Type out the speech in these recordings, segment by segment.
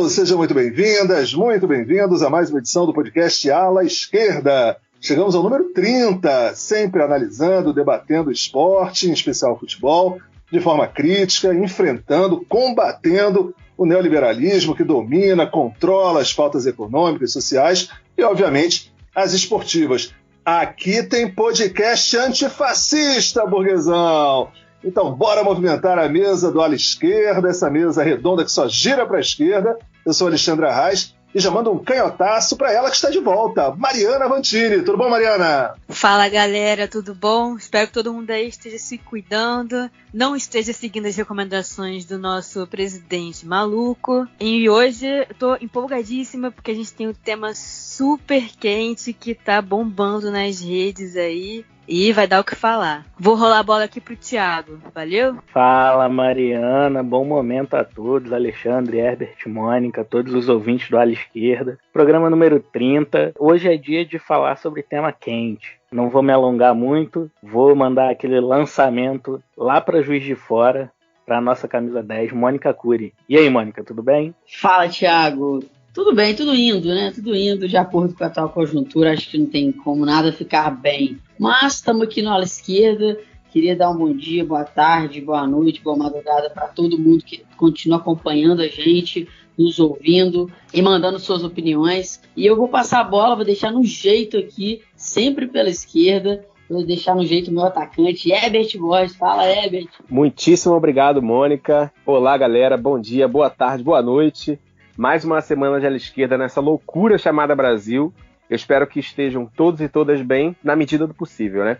Sejam muito bem-vindas, muito bem-vindos a mais uma edição do podcast Ala Esquerda. Chegamos ao número 30, sempre analisando, debatendo esporte, em especial futebol, de forma crítica, enfrentando, combatendo o neoliberalismo que domina, controla as pautas econômicas, sociais e, obviamente, as esportivas. Aqui tem podcast antifascista, burguesão! Então, bora movimentar a mesa do Ala Esquerda, essa mesa redonda que só gira para a esquerda. Eu sou Alexandre Arraes e já mando um canhotaço para ela que está de volta, Mariana Vantini. Tudo bom, Mariana? Fala, galera, tudo bom? Espero que todo mundo aí esteja se cuidando, não esteja seguindo as recomendações do nosso presidente maluco. E hoje eu tô empolgadíssima porque a gente tem um tema super quente que tá bombando nas redes aí. E vai dar o que falar. Vou rolar a bola aqui pro Thiago. Valeu? Fala, Mariana. Bom momento a todos. Alexandre, Herbert, Mônica, todos os ouvintes do Ala Esquerda. Programa número 30. Hoje é dia de falar sobre tema quente. Não vou me alongar muito. Vou mandar aquele lançamento lá para Juiz de Fora, para nossa camisa 10, Mônica Cury. E aí, Mônica, tudo bem? Fala, Thiago. Tudo bem, tudo indo, né? Tudo indo de acordo com a atual conjuntura. Acho que não tem como nada ficar bem. Mas estamos aqui no Ala Esquerda. Queria dar um bom dia, boa tarde, boa noite, boa madrugada para todo mundo que continua acompanhando a gente, nos ouvindo e mandando suas opiniões. E eu vou passar a bola, vou deixar no jeito aqui, sempre pela esquerda. Vou deixar no jeito o meu atacante, Herbert Borges. Fala, Herbert. Muitíssimo obrigado, Mônica. Olá, galera. Bom dia, boa tarde, boa noite. Mais uma semana de Ala Esquerda nessa loucura chamada Brasil. Eu espero que estejam todos e todas bem, na medida do possível, né?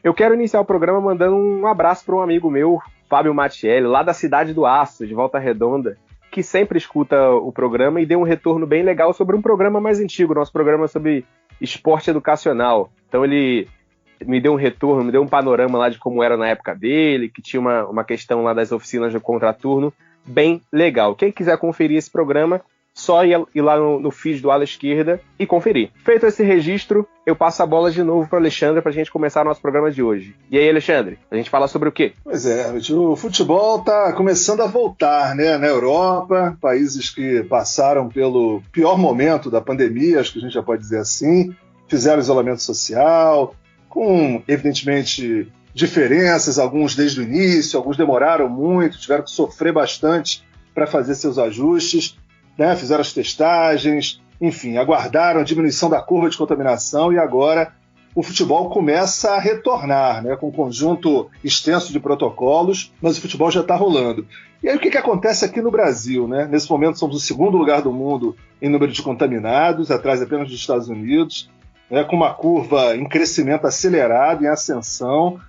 Eu quero iniciar o programa mandando um abraço para um amigo meu, Fábio Matielli, lá da Cidade do Aço, de Volta Redonda, que sempre escuta o programa e deu um retorno bem legal sobre um programa mais antigo, nosso programa sobre esporte educacional. Então ele me deu um retorno, me deu um panorama lá de como era na época dele, que tinha uma questão lá das oficinas de contraturno, bem legal. Quem quiser conferir esse programa, só ir lá no feed do Ala Esquerda e conferir. Feito esse registro, eu passo a bola de novo para o Alexandre para a gente começar o nosso programa de hoje. E aí, Alexandre, a gente fala sobre o quê? Pois é, o futebol está começando a voltar, né? Na Europa, países que passaram pelo pior momento da pandemia, acho que a gente já pode dizer assim, fizeram isolamento social, com, evidentemente, diferenças, alguns desde o início, alguns demoraram muito, tiveram que sofrer bastante para fazer seus ajustes, né? Fizeram as testagens, enfim, aguardaram a diminuição da curva de contaminação e agora o futebol começa a retornar, né? Com um conjunto extenso de protocolos, mas o futebol já está rolando. E aí o que acontece aqui no Brasil, né? Nesse momento somos o segundo lugar do mundo em número de contaminados, atrás apenas dos Estados Unidos, né? Com uma curva em crescimento acelerado, em ascensão.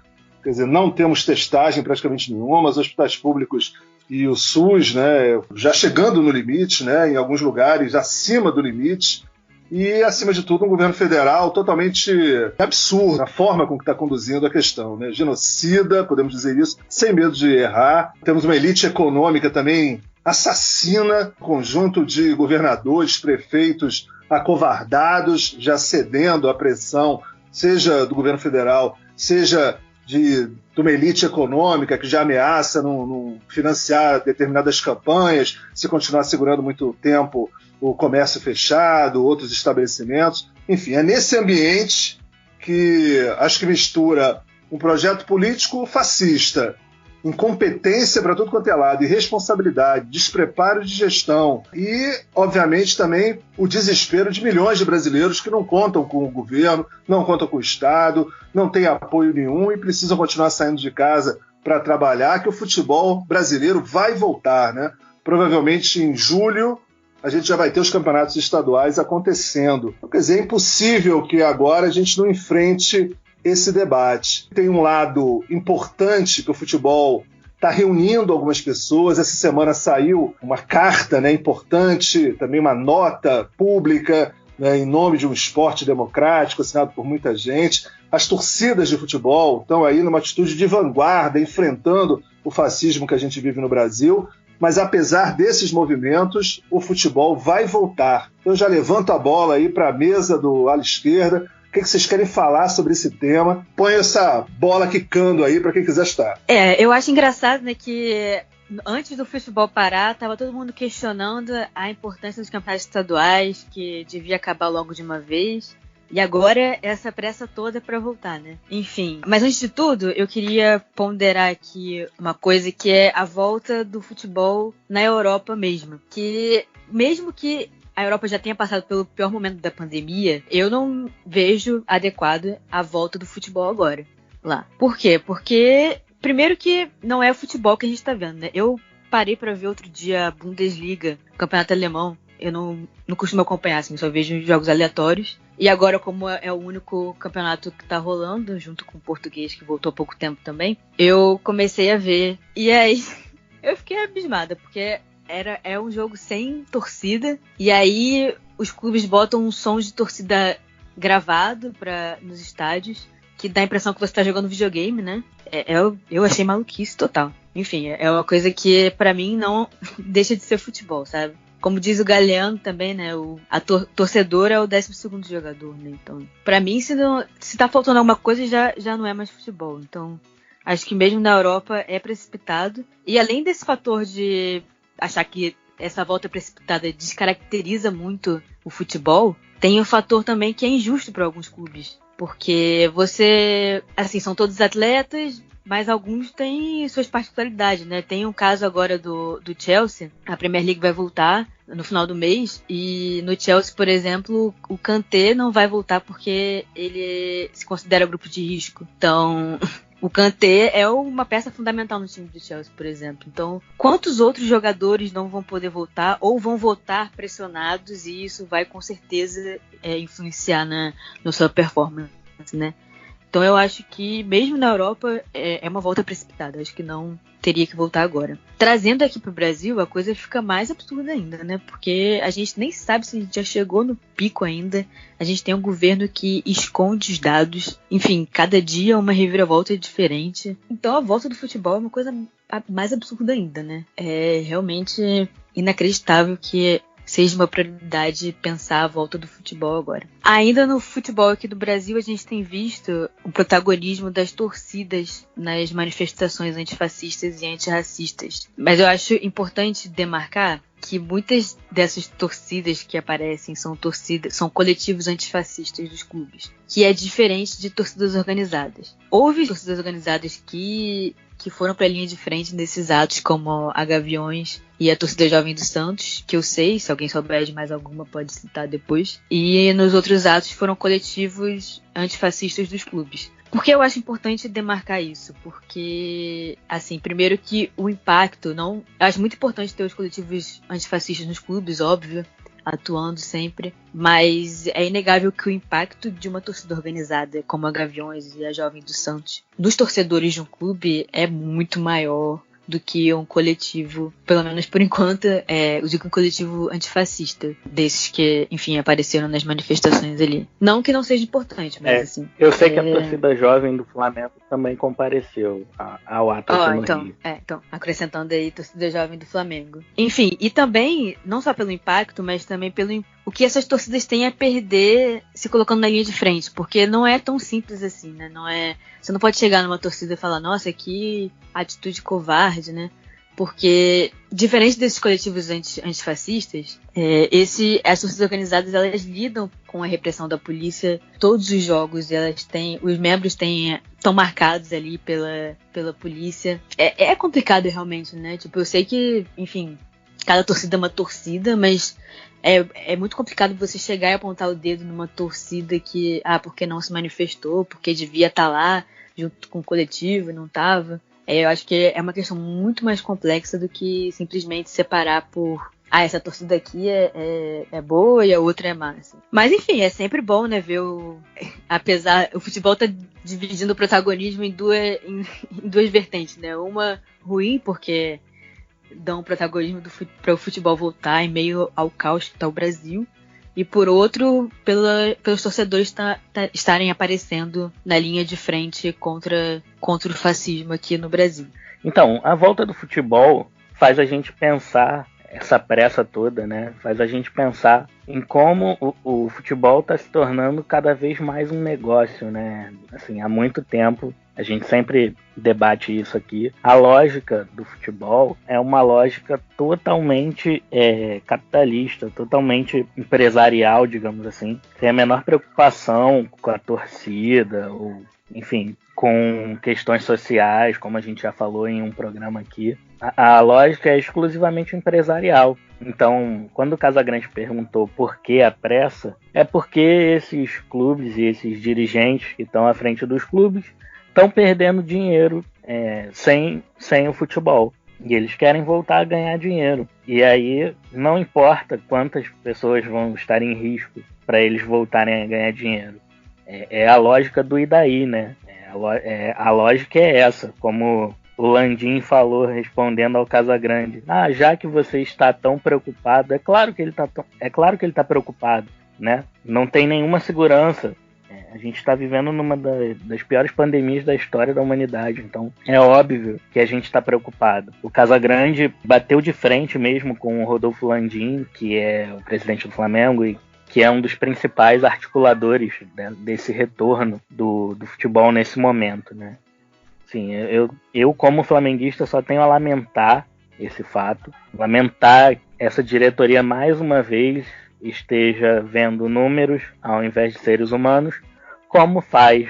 Quer dizer, não temos testagem praticamente nenhuma, os hospitais públicos e o SUS, né, já chegando no limite, né, em alguns lugares acima do limite, e, acima de tudo, um governo federal totalmente absurdo na forma com que está conduzindo a questão, né, genocida, podemos dizer isso, sem medo de errar. Temos uma elite econômica também assassina, um conjunto de governadores, prefeitos acovardados, já cedendo à pressão, seja do governo federal, seja de uma elite econômica que já ameaça não financiar determinadas campanhas, se continuar segurando muito tempo o comércio fechado, outros estabelecimentos. Enfim, é nesse ambiente que acho que mistura um projeto político fascista, incompetência para tudo quanto é lado, irresponsabilidade, despreparo de gestão e, obviamente, também o desespero de milhões de brasileiros que não contam com o governo, não contam com o Estado, não têm apoio nenhum e precisam continuar saindo de casa para trabalhar, que o futebol brasileiro vai voltar, né? Provavelmente em julho a gente já vai ter os campeonatos estaduais acontecendo. Quer dizer, é impossível que agora a gente não enfrente esse debate. Tem um lado importante que o futebol está reunindo algumas pessoas. Essa semana saiu uma carta, né, importante, também uma nota pública, né, em nome de um esporte democrático, assinado por muita gente. As torcidas de futebol estão aí numa atitude de vanguarda, enfrentando o fascismo que a gente vive no Brasil. Mas apesar desses movimentos, o futebol vai voltar. Eu já levanto a bola aí para a mesa do Ala Esquerda. O que vocês querem falar sobre esse tema? Põe essa bola quicando aí para quem quiser estar. Eu acho engraçado, né, que antes do futebol parar, tava todo mundo questionando a importância dos campeonatos estaduais, que devia acabar logo de uma vez. E agora essa pressa toda para voltar, né? Enfim, mas antes de tudo, eu queria ponderar aqui uma coisa que é a volta do futebol na Europa mesmo. Que mesmo que a Europa já tenha passado pelo pior momento da pandemia, eu não vejo adequado a volta do futebol agora lá. Por quê? Porque, primeiro que não é o futebol que a gente tá vendo, né? Eu parei para ver outro dia a Bundesliga, o campeonato alemão. Eu não costumo acompanhar, assim, só vejo jogos aleatórios. E agora, como é o único campeonato que tá rolando, junto com o português, que voltou há pouco tempo também, eu comecei a ver. E aí, eu fiquei abismada, porque é um jogo sem torcida. E aí, os clubes botam um som de torcida gravado nos estádios, que dá a impressão que você tá jogando videogame, né? Eu achei maluquice total. Enfim, é uma coisa que, pra mim, não deixa de ser futebol, sabe? Como diz o Galeano também, né? Torcedor é o 12º jogador, né? Então, pra mim, se tá faltando alguma coisa, já não é mais futebol. Então, acho que mesmo na Europa é precipitado. E além desse fator de achar que essa volta precipitada descaracteriza muito o futebol, tem o fator também que é injusto para alguns clubes. Porque assim, são todos atletas, mas alguns têm suas particularidades, né? Tem um caso agora do Chelsea, a Premier League vai voltar no final do mês, e no Chelsea, por exemplo, o Kanté não vai voltar porque ele se considera grupo de risco. Então, o Kanté é uma peça fundamental no time do Chelsea, por exemplo. Então, quantos outros jogadores não vão poder voltar ou vão voltar pressionados, e isso vai com certeza influenciar na sua performance, né? Então eu acho que mesmo na Europa é uma volta precipitada. Acho que não teria que voltar agora. Trazendo aqui pro Brasil, a coisa fica mais absurda ainda, né? Porque a gente nem sabe se a gente já chegou no pico ainda. A gente tem um governo que esconde os dados. Enfim, cada dia uma reviravolta diferente. Então a volta do futebol é uma coisa mais absurda ainda, né? É realmente inacreditável que seja uma prioridade pensar a volta do futebol agora. Ainda no futebol aqui do Brasil, a gente tem visto o protagonismo das torcidas nas manifestações antifascistas e antirracistas. Mas eu acho importante demarcar que muitas dessas torcidas que aparecem são coletivos antifascistas dos clubes, que é diferente de torcidas organizadas. Houve torcidas organizadas que foram para a linha de frente nesses atos, como a Gaviões e a torcida Jovem do Santos, que eu sei, se alguém souber de mais alguma pode citar depois. E nos outros atos foram coletivos antifascistas dos clubes. Por que eu acho importante demarcar isso? Porque, assim, primeiro que o impacto eu acho muito importante ter os coletivos antifascistas nos clubes, óbvio, atuando sempre, mas é inegável que o impacto de uma torcida organizada como a Gaviões e a Jovem do Santos nos torcedores de um clube é muito maior do que um coletivo, pelo menos por enquanto, eu digo um coletivo antifascista, desses que, enfim, apareceram nas manifestações ali. Não que não seja importante, mas assim... Eu sei que a torcida jovem do Flamengo também compareceu ao ato aqui no Rio. Então, acrescentando aí, torcida jovem do Flamengo. Enfim, e também, não só pelo impacto, mas também pelo o que essas torcidas têm a perder se colocando na linha de frente, porque não é tão simples assim, né? Você não pode chegar numa torcida e falar, nossa, que atitude covarde, né? Porque, diferente desses coletivos antifascistas, as torcidas organizadas, elas lidam com a repressão da polícia todos os jogos, os membros estão marcados ali pela polícia. É complicado realmente, né? Tipo, eu sei que, enfim, cada torcida é uma torcida, mas é muito complicado você chegar e apontar o dedo numa torcida que, porque não se manifestou, porque devia estar lá junto com o coletivo e não estava. Eu acho que é uma questão muito mais complexa do que simplesmente separar por essa torcida aqui é boa e a outra é má. Assim. Mas enfim, é sempre bom, né, ver o futebol tá dividindo o protagonismo em duas vertentes, né? Uma ruim, porque dão protagonismo para o futebol voltar em meio ao caos que está o Brasil. E por outro, pelos torcedores estarem aparecendo na linha de frente contra o fascismo aqui no Brasil. Então, a volta do futebol faz a gente pensar essa pressa toda, né? Faz a gente pensar em como o futebol está se tornando cada vez mais um negócio, né? Assim, há muito tempo, a gente sempre debate isso aqui. A lógica do futebol é uma lógica totalmente capitalista, totalmente empresarial, digamos assim. Sem a menor preocupação com a torcida, ou, enfim, com questões sociais, como a gente já falou em um programa aqui. A lógica é exclusivamente empresarial. Então, quando o Casagrande perguntou por que a pressa, é porque esses clubes e esses dirigentes que estão à frente dos clubes estão perdendo dinheiro sem o futebol. E eles querem voltar a ganhar dinheiro. E aí, não importa quantas pessoas vão estar em risco para eles voltarem a ganhar dinheiro. É a lógica do e daí, né? A lógica é essa, como o Landim falou respondendo ao Casagrande. Já que você está tão preocupado, é claro que ele está preocupado, né? Não tem nenhuma segurança. A gente está vivendo numa das piores pandemias da história da humanidade, então é óbvio que a gente está preocupado. O Casagrande bateu de frente mesmo com o Rodolfo Landim, que é o presidente do Flamengo e que é um dos principais articuladores desse retorno do futebol nesse momento, né? Sim, eu como flamenguista só tenho a lamentar esse fato, lamentar essa diretoria mais uma vez esteja vendo números ao invés de seres humanos, como faz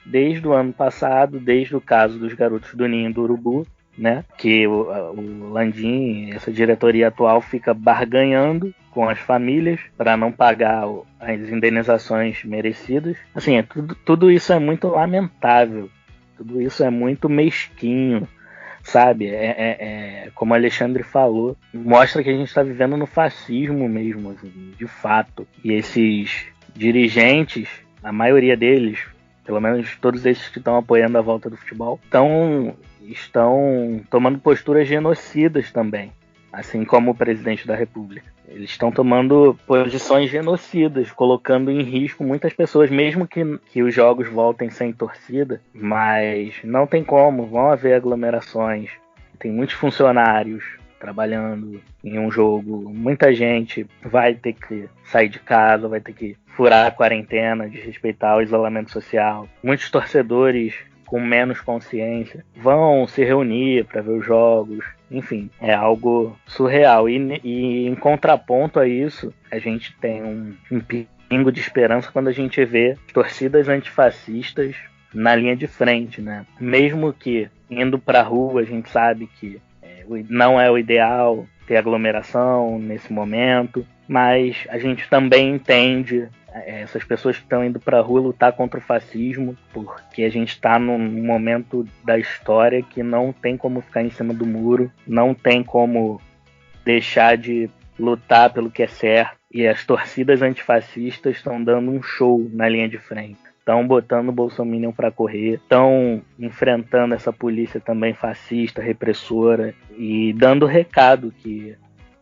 desde o ano passado, desde o caso dos garotos do Ninho do Urubu, né? Que o Landim, essa diretoria atual, fica barganhando com as famílias para não pagar as indenizações merecidas. Assim, tudo isso é muito lamentável. Tudo isso é muito mesquinho, sabe? Como o Alexandre falou, mostra que a gente está vivendo no fascismo mesmo, assim, de fato. E esses dirigentes, a maioria deles, pelo menos todos esses que estão apoiando a volta do futebol, estão tomando posturas genocidas também, assim como o presidente da República. Eles estão tomando posições genocidas, colocando em risco muitas pessoas, mesmo que os jogos voltem sem torcida, mas não tem como, vão haver aglomerações, tem muitos funcionários trabalhando em um jogo, muita gente vai ter que sair de casa, vai ter que furar a quarentena, desrespeitar o isolamento social, muitos torcedores com menos consciência vão se reunir para ver os jogos. Enfim, é algo surreal. E em contraponto a isso, a gente tem um pingo de esperança quando a gente vê torcidas antifascistas na linha de frente, né? Mesmo que indo para a rua, a gente sabe que não é o ideal ter aglomeração nesse momento, mas a gente também entende essas pessoas que estão indo para a rua lutar contra o fascismo, porque a gente está num momento da história que não tem como ficar em cima do muro, não tem como deixar de lutar pelo que é certo, e as torcidas antifascistas estão dando um show na linha de frente. Estão botando o Bolsominion para correr, estão enfrentando essa polícia também fascista, repressora, e dando recado que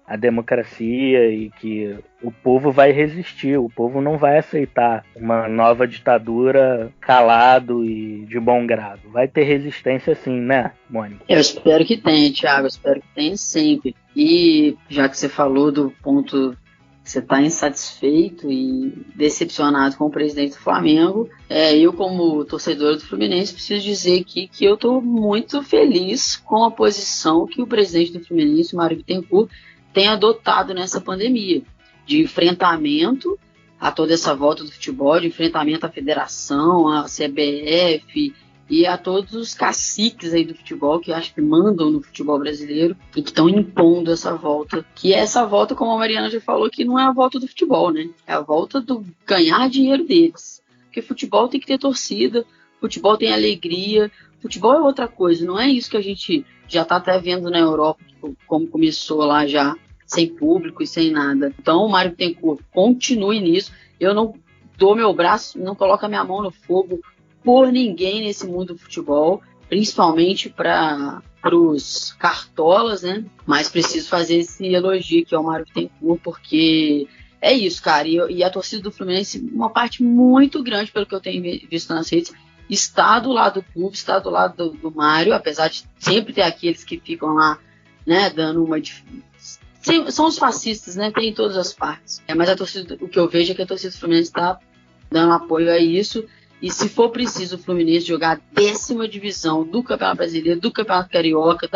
a democracia e que o povo vai resistir, o povo não vai aceitar uma nova ditadura calado e de bom grado. Vai ter resistência sim, né, Mônica? Eu espero que tenha, Thiago, eu espero que tenha sempre. E já que você falou do ponto que você está insatisfeito e decepcionado com o presidente do Flamengo, eu como torcedor do Fluminense preciso dizer aqui que eu estou muito feliz com a posição que o presidente do Fluminense, Mário Bittencourt, tem adotado nessa pandemia, de enfrentamento a toda essa volta do futebol, de enfrentamento à federação, à CBF e a todos os caciques aí do futebol que acho que mandam no futebol brasileiro e que estão impondo essa volta, que é essa volta, como a Mariana já falou, que não é a volta do futebol, né? É a volta do ganhar dinheiro deles. Porque futebol tem que ter torcida, futebol tem alegria, futebol é outra coisa, não é isso que a gente já está até vendo na Europa, como começou lá já, sem público e sem nada. Então o Mário Bittencourt continue nisso. Eu não dou meu braço, não coloco a minha mão no fogo por ninguém nesse mundo do futebol, principalmente para os cartolas, né? Mas preciso fazer esse elogio que é o Mário Bittencourt, porque é isso, cara. E a torcida do Fluminense, uma parte muito grande, pelo que eu tenho visto nas redes, está do lado do clube, está do lado do Mário, apesar de sempre ter aqueles que ficam lá, né, dando uma São os fascistas, né? Tem em todas as partes. Mas a torcida, o que eu vejo é que a torcida do Fluminense está dando apoio a isso. E se for preciso o Fluminense jogar a 10ª divisão do Campeonato Brasileiro, do Campeonato Carioca,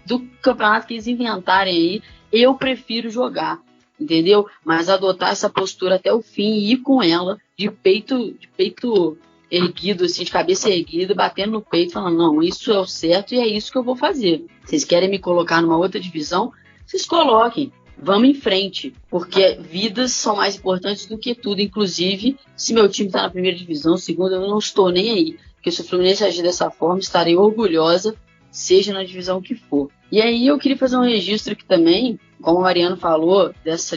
do campeonato que eles inventarem aí, eu prefiro jogar, entendeu? Mas adotar essa postura até o fim e ir com ela de peito erguido, assim, de cabeça erguida, batendo no peito, falando, não, isso é o certo e é isso que eu vou fazer. Vocês querem me colocar numa outra divisão? Vocês coloquem. Vamos em frente, porque vidas são mais importantes do que tudo. Inclusive, se meu time está na primeira divisão, segunda, eu não estou nem aí. Porque se o Fluminense agir dessa forma, estarei orgulhosa, seja na divisão que for. E aí eu queria fazer um registro aqui também, como o Mariano falou, dessa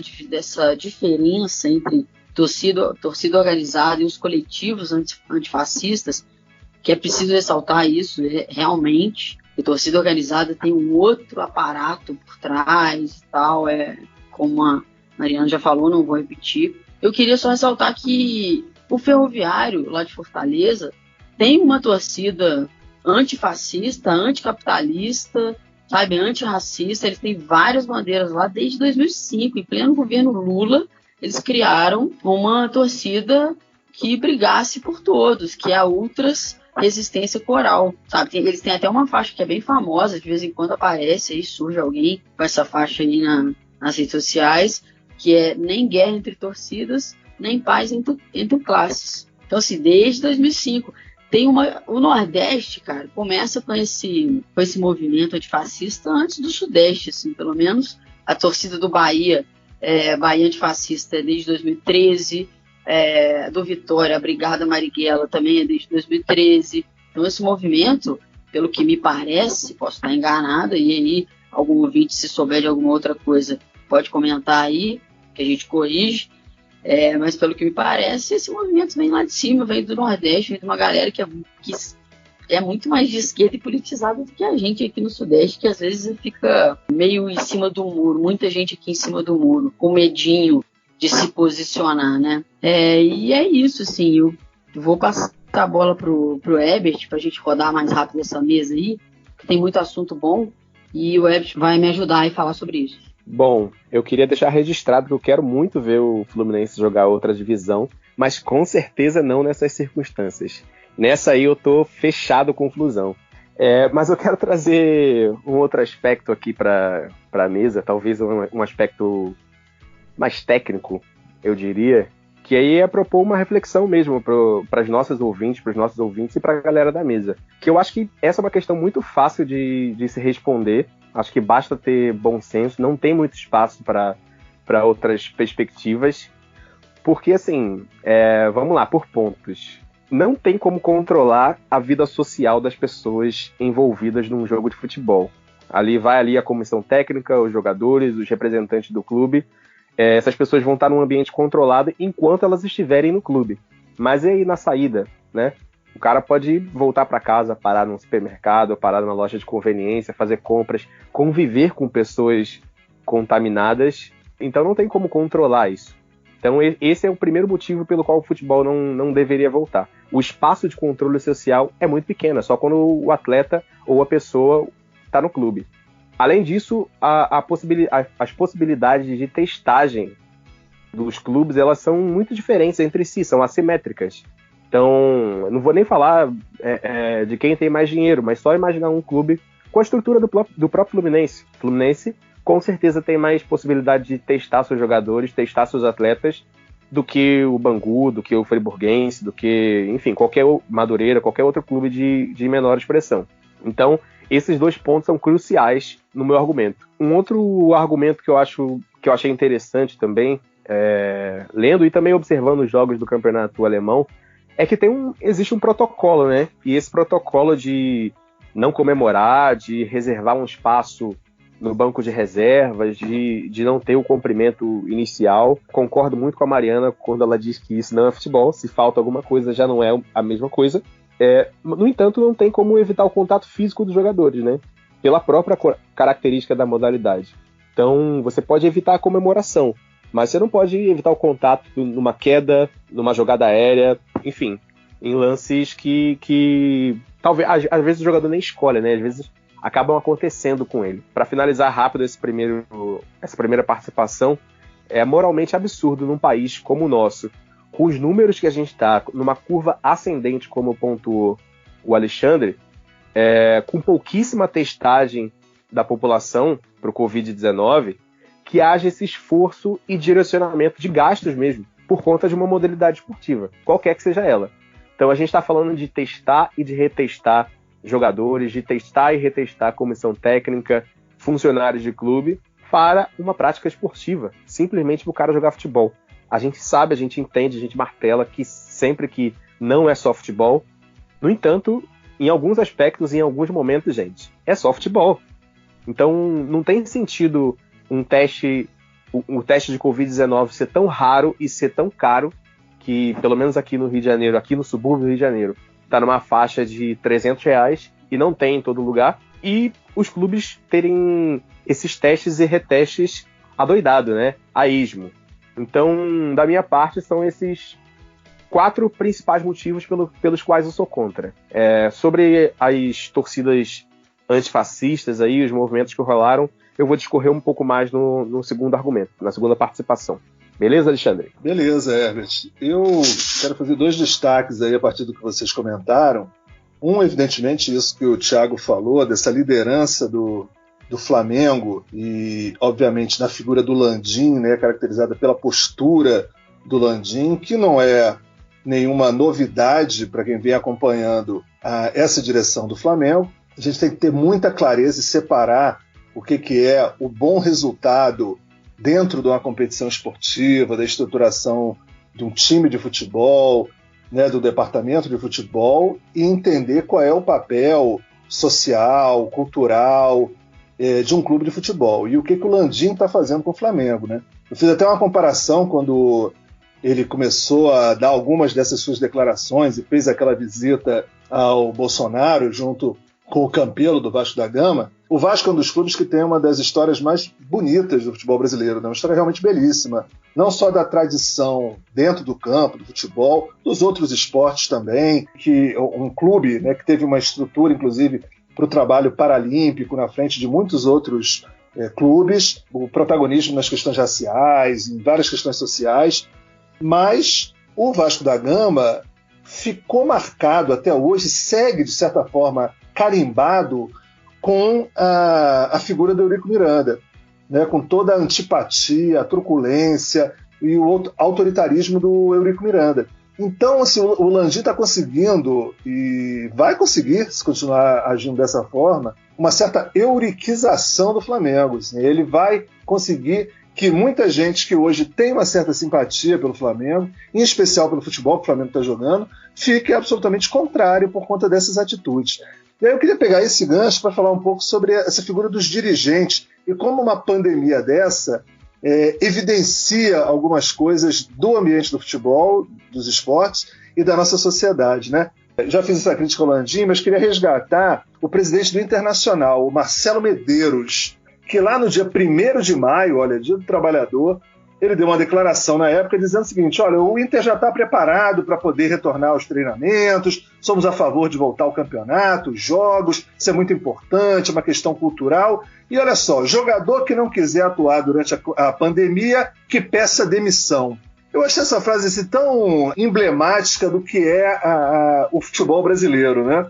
diferença entre torcida organizada e os coletivos antifascistas, que é preciso ressaltar isso, realmente. A torcida organizada tem um outro aparato por trás e tal, como a Mariana já falou, não vou repetir. Eu queria só ressaltar que o Ferroviário, lá de Fortaleza, tem uma torcida antifascista, anticapitalista, sabe, antirracista. Eles têm várias bandeiras lá desde 2005, em pleno governo Lula. Eles criaram uma torcida que brigasse por todos, que é a Ultras Resistência Coral, sabe? Eles têm até uma faixa que é bem famosa, de vez em quando aparece aí, surge alguém com essa faixa aí nas redes sociais, que é nem guerra entre torcidas, nem paz entre classes. Então, assim, desde 2005, o Nordeste, cara, começa com esse movimento antifascista antes do Sudeste, assim, pelo menos a torcida do Bahia, Bahia antifascista, é desde 2013, do Vitória, a Brigada Marighella também é desde 2013. Então esse movimento, pelo que me parece, posso estar enganada, e aí algum ouvinte, se souber de alguma outra coisa, pode comentar aí, que a gente corrige, mas pelo que me parece, esse movimento vem lá de cima, vem do Nordeste, vem de uma galera que é muito mais de esquerda e politizada do que a gente aqui no Sudeste, que às vezes fica meio em cima do muro, muita gente aqui em cima do muro, com medinho de se posicionar, né? E é isso, assim, eu vou passar a bola pro Herbert, pra gente rodar mais rápido essa mesa aí, que tem muito assunto bom, e o Herbert vai me ajudar a falar sobre isso. Bom, eu queria deixar registrado que eu quero muito ver o Fluminense jogar outra divisão, mas com certeza não nessas circunstâncias. Nessa aí eu tô fechado com Flusão. Mas eu quero trazer um outro aspecto aqui para a mesa, talvez um aspecto mais técnico, eu diria, que aí é propor uma reflexão mesmo para os nossos ouvintes e para a galera da mesa. Que eu acho que essa é uma questão muito fácil de se responder. Acho que basta ter bom senso, não tem muito espaço para outras perspectivas. Porque, assim, vamos lá, por pontos. Não tem como controlar a vida social das pessoas envolvidas num jogo de futebol. Vai ali a comissão técnica, os jogadores, os representantes do clube. Essas pessoas vão estar num ambiente controlado enquanto elas estiverem no clube. Mas e aí na saída, né? O cara pode voltar para casa, parar num supermercado, parar numa loja de conveniência, fazer compras, conviver com pessoas contaminadas. Então não tem como controlar isso. Então esse é o primeiro motivo pelo qual o futebol não deveria voltar. O espaço de controle social é muito pequeno, é só quando o atleta ou a pessoa está no clube. Além disso, as possibilidades de testagem dos clubes, elas são muito diferentes entre si, são assimétricas. Então, não vou nem falar de quem tem mais dinheiro, mas só imaginar um clube com a estrutura do próprio Fluminense. O Fluminense, com certeza, tem mais possibilidade de testar seus jogadores, testar seus atletas, do que o Bangu, do que o Friburguense, do que, enfim, qualquer Madureira, qualquer outro clube de menor expressão. Então, esses dois pontos são cruciais no meu argumento. Um outro argumento que eu achei interessante também, lendo e também observando os jogos do campeonato alemão, é que existe um protocolo, né? E esse protocolo de não comemorar, de reservar um espaço no banco de reservas, de não ter o cumprimento inicial. Concordo muito com a Mariana quando ela diz que isso não é futebol. Se falta alguma coisa, já não é a mesma coisa. No entanto, não tem como evitar o contato físico dos jogadores, né? Pela própria característica da modalidade. Então, você pode evitar a comemoração, mas você não pode evitar o contato numa queda, numa jogada aérea, enfim, em lances que talvez, às vezes o jogador nem escolhe, né? Às vezes acabam acontecendo com ele. Para finalizar rápido essa primeira participação, é moralmente absurdo num país como o nosso, com os números que a gente está, numa curva ascendente, como pontuou o Alexandre, com pouquíssima testagem da população para o Covid-19, que haja esse esforço e direcionamento de gastos mesmo, por conta de uma modalidade esportiva, qualquer que seja ela. Então a gente está falando de testar e de retestar jogadores, de testar e retestar comissão técnica, funcionários de clube, para uma prática esportiva, simplesmente para o cara jogar futebol. A gente sabe, a gente entende, a gente martela que sempre que não é só futebol. No entanto, em alguns aspectos, em alguns momentos, gente, é só futebol. Então não tem sentido o teste de Covid-19 ser tão raro e ser tão caro, que pelo menos aqui no Rio de Janeiro, aqui no subúrbio do Rio de Janeiro, está numa faixa de R$300 e não tem em todo lugar, e os clubes terem esses testes e retestes adoidado, né? A esmo. Então, da minha parte, são esses 4 principais motivos pelos quais eu sou contra. Sobre as torcidas antifascistas, aí, os movimentos que rolaram, eu vou discorrer um pouco mais no segundo argumento, na segunda participação. Beleza, Alexandre? Beleza, Herbert. Eu quero fazer 2 destaques aí a partir do que vocês comentaram. Um, evidentemente, isso que o Thiago falou, dessa liderança do Flamengo e, obviamente, na figura do Landim, né, caracterizada pela postura do Landim, que não é nenhuma novidade para quem vem acompanhando essa direção do Flamengo. A gente tem que ter muita clareza e separar o que é o bom resultado dentro de uma competição esportiva, da estruturação de um time de futebol, né, do departamento de futebol, e entender qual é o papel social, cultural de um clube de futebol. E o que o Landim está fazendo com o Flamengo, né? Eu fiz até uma comparação quando ele começou a dar algumas dessas suas declarações e fez aquela visita ao Bolsonaro junto com o Campelo do Vasco da Gama. O Vasco é um dos clubes que tem uma das histórias mais bonitas do futebol brasileiro, né? Uma história realmente belíssima, não só da tradição dentro do campo, do futebol, dos outros esportes também, que um clube, né, que teve uma estrutura, inclusive, para o trabalho paralímpico na frente de muitos outros clubes, o protagonismo nas questões raciais, em várias questões sociais, mas o Vasco da Gama ficou marcado até hoje, segue, de certa forma, carimbado com a figura do Eurico Miranda, né, com toda a antipatia, a truculência e o autoritarismo do Eurico Miranda. Então, assim, o Landim está conseguindo, e vai conseguir, se continuar agindo dessa forma, uma certa euriquização do Flamengo. Assim. Ele vai conseguir que muita gente que hoje tem uma certa simpatia pelo Flamengo, em especial pelo futebol que o Flamengo está jogando, fique absolutamente contrário por conta dessas atitudes. E aí eu queria pegar esse gancho para falar um pouco sobre essa figura dos dirigentes e como uma pandemia dessa evidencia algumas coisas do ambiente do futebol, dos esportes e da nossa sociedade, né? Já fiz essa crítica ao Landim, mas queria resgatar o presidente do Internacional, o Marcelo Medeiros, que lá no dia 1º de maio, olha, Dia do Trabalhador, ele deu uma declaração na época dizendo o seguinte: olha, o Inter já está preparado para poder retornar aos treinamentos, somos a favor de voltar ao campeonato, os jogos, isso é muito importante, é uma questão cultural. E olha só, jogador que não quiser atuar durante a pandemia, que peça demissão. Eu achei essa frase assim, tão emblemática do que é o futebol brasileiro, né?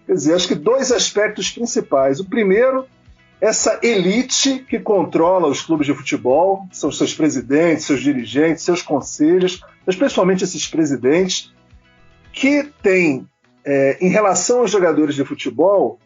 Quer dizer, acho que 2 aspectos principais. O primeiro, essa elite que controla os clubes de futebol, são seus presidentes, seus dirigentes, seus conselhos, mas principalmente esses presidentes, que têm, em relação aos jogadores de futebol,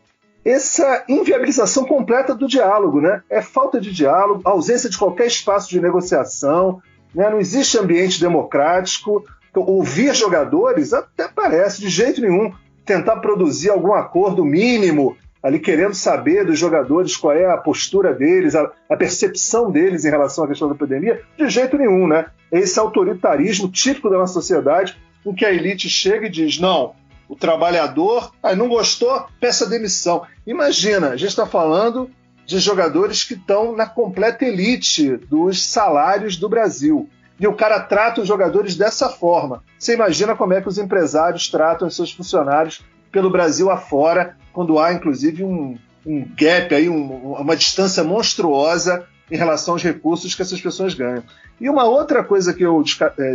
essa inviabilização completa do diálogo, né? É falta de diálogo, ausência de qualquer espaço de negociação, né? Não existe ambiente democrático. Então, ouvir jogadores até parece, de jeito nenhum, tentar produzir algum acordo mínimo, ali querendo saber dos jogadores qual é a postura deles, a percepção deles em relação à questão da pandemia, de jeito nenhum, né? Esse autoritarismo típico da nossa sociedade, em que a elite chega e diz, não, o trabalhador, não gostou, peça demissão. Imagina, a gente está falando de jogadores que estão na completa elite dos salários do Brasil. E o cara trata os jogadores dessa forma. Você imagina como é que os empresários tratam os seus funcionários pelo Brasil afora, quando há, inclusive, um um gap aí, uma distância monstruosa em relação aos recursos que essas pessoas ganham. E uma outra coisa que eu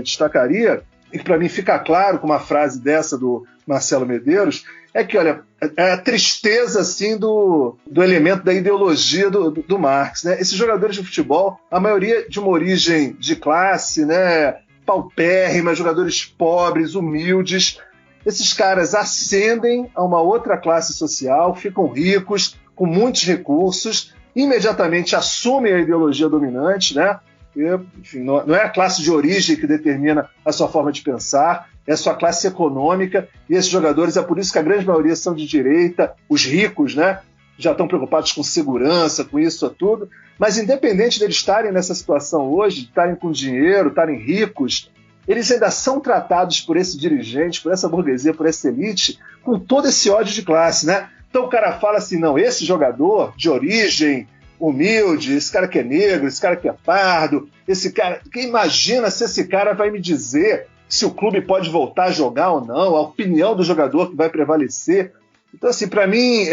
destacaria, e que para mim fica claro com uma frase dessa do Marcelo Medeiros, é que, olha, é a tristeza assim, do elemento da ideologia do Marx, né? Esses jogadores de futebol, a maioria de uma origem de classe, né, paupérrima, jogadores pobres, humildes, esses caras ascendem a uma outra classe social, ficam ricos, com muitos recursos, imediatamente assumem a ideologia dominante, né? E, enfim, não é a classe de origem que determina a sua forma de pensar, é a sua classe econômica, e esses jogadores, é por isso que a grande maioria são de direita, os ricos, né? Já estão preocupados com segurança, com isso tudo, mas independente deles estarem nessa situação hoje, de estarem com dinheiro, estarem ricos, eles ainda são tratados por esse dirigente, por essa burguesia, por essa elite, com todo esse ódio de classe, né? Então o cara fala assim, não, esse jogador de origem humilde, esse cara que é negro, esse cara que é pardo, esse cara... Quem imagina se esse cara vai me dizer se o clube pode voltar a jogar ou não, a opinião do jogador que vai prevalecer. Então, assim, para mim,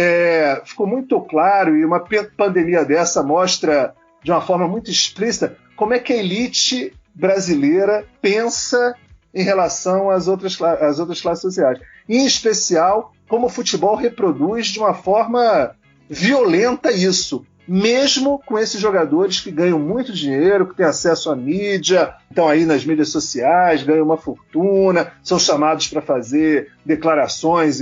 ficou muito claro, e uma pandemia dessa mostra de uma forma muito explícita como é que a elite brasileira pensa em relação às outras classes sociais. Em especial, como o futebol reproduz de uma forma violenta isso, mesmo com esses jogadores que ganham muito dinheiro, que têm acesso à mídia, estão aí nas mídias sociais, ganham uma fortuna, são chamados para fazer declarações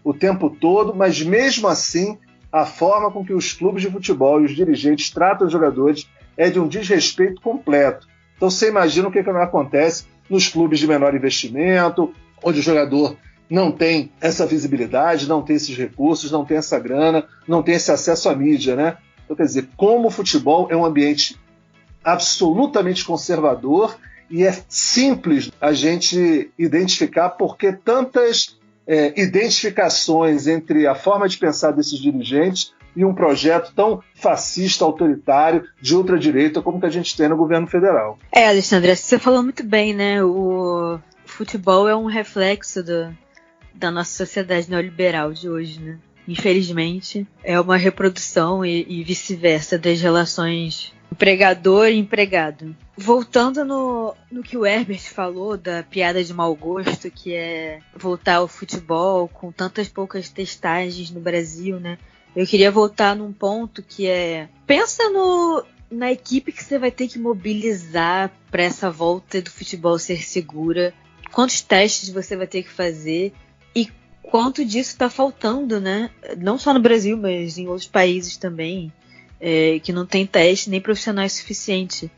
o tempo todo, mas mesmo assim, a forma com que os clubes de futebol e os dirigentes tratam os jogadores é de um desrespeito completo. Então você imagina o que acontece nos clubes de menor investimento, onde o jogador não tem essa visibilidade, não tem esses recursos, não tem essa grana, não tem esse acesso à mídia, né? Então, quer dizer, como o futebol é um ambiente absolutamente conservador e é simples a gente identificar porque tantas identificações entre a forma de pensar desses dirigentes e um projeto tão fascista, autoritário, de ultradireita como que a gente tem no governo federal. Alexandre, você falou muito bem, né? O futebol é um reflexo da nossa sociedade neoliberal de hoje, né? Infelizmente, é uma reprodução e vice-versa das relações empregador e empregado. Voltando no que o Herbert falou da piada de mau gosto, que é voltar ao futebol com tantas poucas testagens no Brasil, né? Eu queria voltar num ponto que é... Pensa na equipe que você vai ter que mobilizar para essa volta do futebol ser segura. Quantos testes você vai ter que fazer e quanto disso está faltando, né? Não só no Brasil, mas em outros países também, que não tem teste nem profissionais suficiente.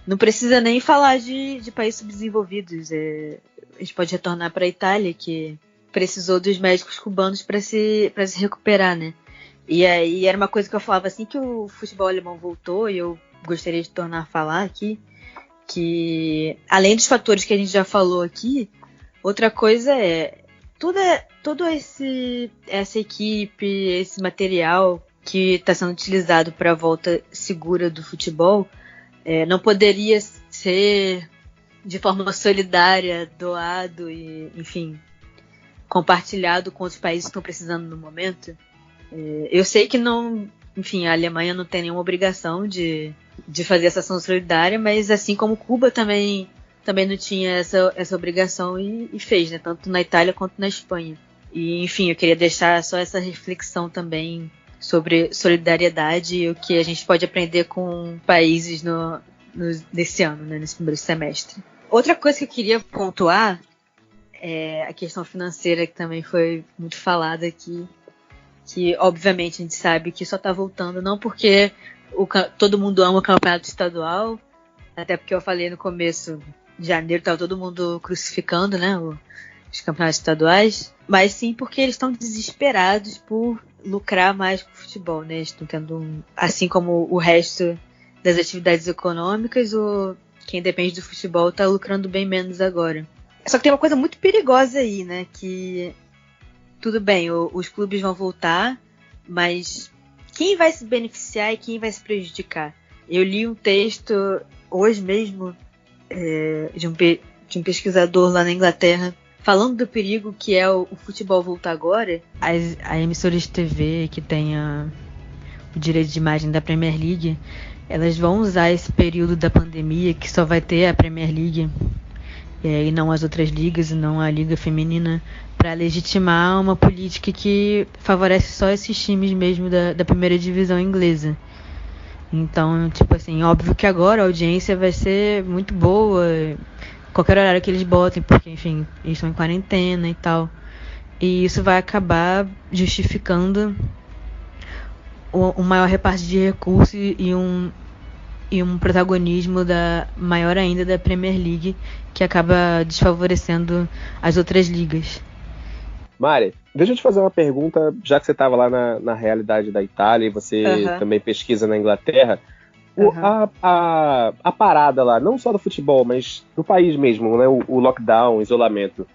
Não precisa nem falar de países subdesenvolvidos. A gente pode retornar para a Itália, que precisou dos médicos cubanos para se recuperar, né? E aí era uma coisa que eu falava assim que o futebol alemão voltou, e eu gostaria de tornar a falar aqui, que além dos fatores que a gente já falou aqui, outra coisa é toda essa equipe, esse material que está sendo utilizado para a volta segura do futebol, não poderia ser de forma solidária, doado e, enfim, compartilhado com os países que estão precisando no momento. Eu sei que não, enfim, a Alemanha não tem nenhuma obrigação de fazer essa ação solidária, mas assim como Cuba também não tinha essa obrigação e fez, né? Tanto na Itália quanto na Espanha. E, enfim, eu queria deixar só essa reflexão também sobre solidariedade e o que a gente pode aprender com países nesse ano, né? Nesse primeiro semestre. Outra coisa que eu queria pontuar é a questão financeira, que também foi muito falada aqui, que obviamente a gente sabe que só está voltando não porque todo mundo ama o campeonato estadual, até porque eu falei no começo de janeiro estava todo mundo crucificando, né, os campeonatos estaduais, mas sim porque eles estão desesperados por lucrar mais com o futebol, né? Estão tendo, assim como o resto das atividades econômicas, quem depende do futebol está lucrando bem menos agora. Só que tem uma coisa muito perigosa aí, né, que tudo bem, os clubes vão voltar, mas quem vai se beneficiar e quem vai se prejudicar? Eu li um texto hoje mesmo de um pesquisador lá na Inglaterra falando do perigo que é o futebol voltar agora. A emissoras de TV que tenha o direito de imagem da Premier League, elas vão usar esse período da pandemia, que só vai ter a Premier League e não as outras ligas, e não a Liga Feminina, para legitimar uma política que favorece só esses times mesmo da primeira divisão inglesa. Então, tipo assim, óbvio que agora a audiência vai ser muito boa, qualquer horário que eles botem, porque, enfim, eles estão em quarentena e tal. E isso vai acabar justificando um maior reparto de recursos e um protagonismo maior ainda da Premier League, que acaba desfavorecendo as outras ligas. Mari, deixa eu te fazer uma pergunta, já que você estava lá na realidade da Itália e você também pesquisa na Inglaterra. A parada lá, não só do futebol, mas do país mesmo, né? O lockdown, o isolamento.